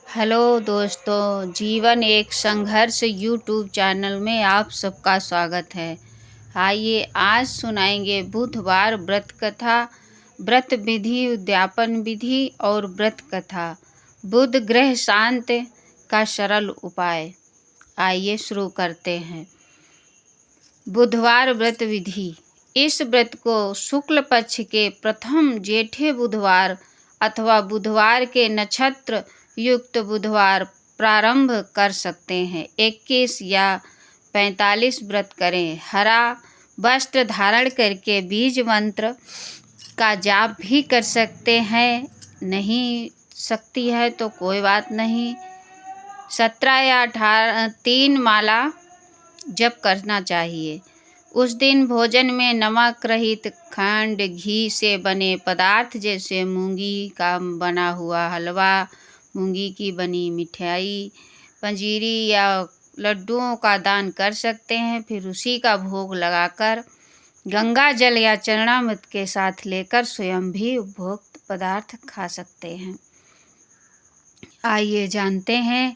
Hello दोस्तों, जीवन एक संघर्ष यूट्यूब चैनल में आप सबका स्वागत है। आइए आज सुनाएंगे बुधवार व्रत कथा, व्रत विधि, उद्यापन विधि और व्रत कथा। बुध ग्रह शांत का सरल उपाय। आइए शुरू करते हैं। बुधवार व्रत विधि। इस व्रत को शुक्ल पक्ष के प्रथम जेठे बुधवार अथवा बुधवार के नक्षत्र युक्त बुधवार प्रारंभ कर सकते हैं। 21 या 45 व्रत करें। हरा वस्त्र धारण करके बीज मंत्र का जाप भी कर सकते हैं। नहीं सकती है तो कोई बात नहीं। 17 या 18 3 माला जप करना चाहिए। उस दिन भोजन में नमक रहित खंड, घी से बने पदार्थ जैसे मूंगी का बना हुआ हलवा, मूंगी की बनी मिठाई, पंजीरी या लड्डुओं का दान कर सकते हैं। फिर उसी का भोग लगाकर गंगा जल या चरणामृत के साथ लेकर स्वयं भी उपभोक्त पदार्थ खा सकते हैं। आइए जानते हैं।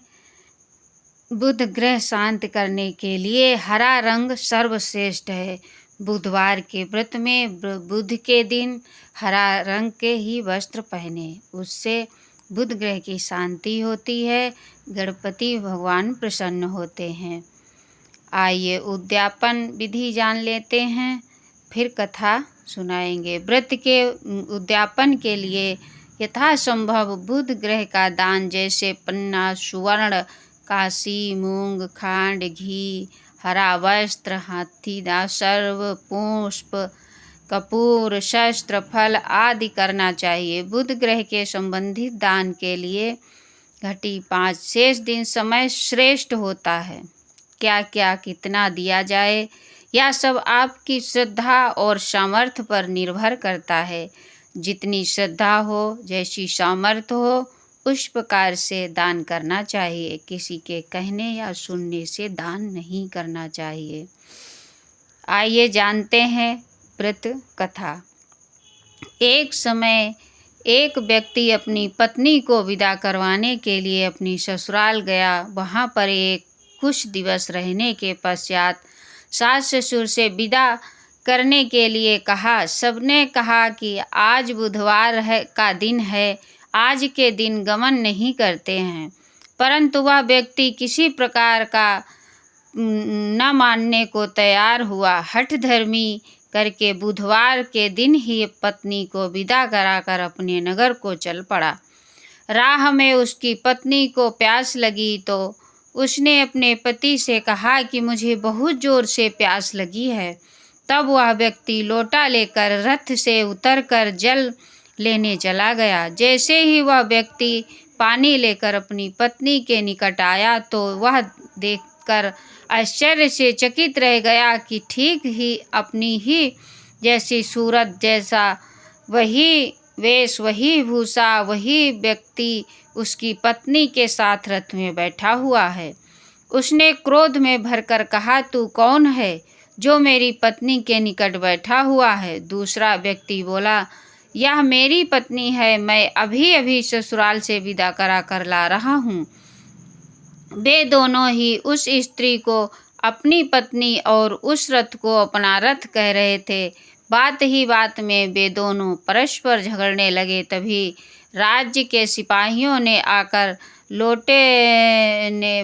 बुध ग्रह शांत करने के लिए हरा रंग सर्वश्रेष्ठ है। बुधवार के व्रत में बुध के दिन हरा रंग के ही वस्त्र पहने, उससे बुध ग्रह की शांति होती है। गणपति भगवान प्रसन्न होते हैं। आइए उद्यापन विधि जान लेते हैं, फिर कथा सुनाएंगे। व्रत के उद्यापन के लिए यथासंभव बुध ग्रह का दान जैसे पन्ना, सुवर्ण, काशी, मूंग, खांड, घी, हरा वस्त्र, हाथी दांत, सर्व, पुष्प, कपूर, शस्त्र, फल आदि करना चाहिए। बुध ग्रह के संबंधित दान के लिए घटी 5 शेष दिन समय श्रेष्ठ होता है। क्या क्या कितना दिया जाए, यह सब आपकी श्रद्धा और सामर्थ्य पर निर्भर करता है। जितनी श्रद्धा हो, जैसी सामर्थ्य हो, उस प्रकार से दान करना चाहिए। किसी के कहने या सुनने से दान नहीं करना चाहिए। आइए जानते हैं व्रत कथा। एक समय एक व्यक्ति अपनी पत्नी को विदा करवाने के लिए अपनी ससुराल गया। वहाँ पर कुछ दिवस रहने के पश्चात सास ससुर से विदा करने के लिए कहा। सबने कहा कि आज बुधवार का दिन है, आज के दिन गमन नहीं करते हैं। परंतु वह व्यक्ति किसी प्रकार का न मानने को तैयार हुआ। हठधर्मी करके बुधवार के दिन ही पत्नी को विदा कराकर अपने नगर को चल पड़ा। राह में उसकी पत्नी को प्यास लगी तो उसने अपने पति से कहा कि मुझे बहुत जोर से प्यास लगी है। तब वह व्यक्ति लोटा लेकर रथ से उतरकर जल लेने चला गया। जैसे ही वह व्यक्ति पानी लेकर अपनी पत्नी के निकट आया तो वह देखकर आश्चर्य से चकित रह गया कि ठीक ही अपनी ही जैसी सूरत, जैसा वही वेश, वही भूषा, वही व्यक्ति उसकी पत्नी के साथ रथ में बैठा हुआ है। उसने क्रोध में भरकर कहा, तू कौन है जो मेरी पत्नी के निकट बैठा हुआ है? दूसरा व्यक्ति बोला, यह मेरी पत्नी है, मैं अभी अभी ससुराल से विदा करा कर ला रहा हूँ। वे दोनों ही उस स्त्री को अपनी पत्नी और उस रथ को अपना रथ कह रहे थे। बात ही बात में वे दोनों परस्पर झगड़ने लगे। तभी राज्य के सिपाहियों ने आकर लौटने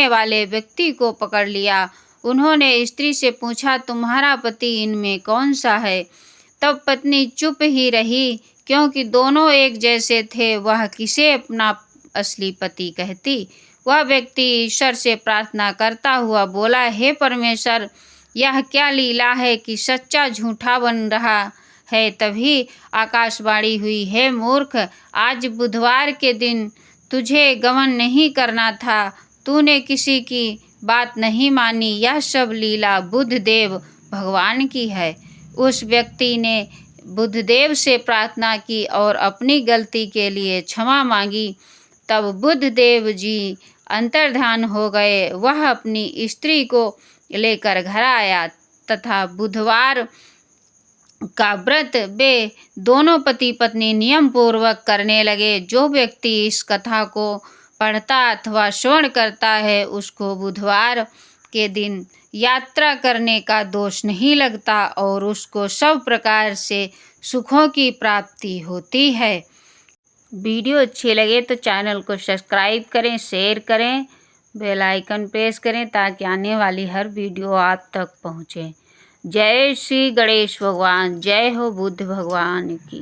वाले व्यक्ति को पकड़ लिया। उन्होंने स्त्री से पूछा, तुम्हारा पति इनमें कौन सा है? तब पत्नी चुप ही रही, क्योंकि दोनों एक जैसे थे। वह किसे अपना असली पति कहती? वह व्यक्ति ईश्वर से प्रार्थना करता हुआ बोला, हे परमेश्वर, यह क्या लीला है कि सच्चा झूठा बन रहा है। तभी आकाशवाणी हुई, हे मूर्ख, आज बुधवार के दिन तुझे गमन नहीं करना था, तूने किसी की बात नहीं मानी। यह सब लीला बुधदेव भगवान की है। उस व्यक्ति ने बुधदेव से प्रार्थना की और अपनी गलती के लिए क्षमा मांगी। तब बुधदेव जी अंतर्ध्यान हो गए। वह अपनी स्त्री को लेकर घर आया तथा बुधवार का व्रत वे दोनों पति पत्नी नियम पूर्वक करने लगे। जो व्यक्ति इस कथा को पढ़ता अथवा श्रवण करता है उसको बुधवार के दिन यात्रा करने का दोष नहीं लगता और उसको सब प्रकार से सुखों की प्राप्ति होती है। वीडियो अच्छी लगे तो चैनल को सब्सक्राइब करें, शेयर करें, बेल आइकन प्रेस करें ताकि आने वाली हर वीडियो आप तक पहुँचे। जय श्री गणेश भगवान, जय हो बुद्ध भगवान की।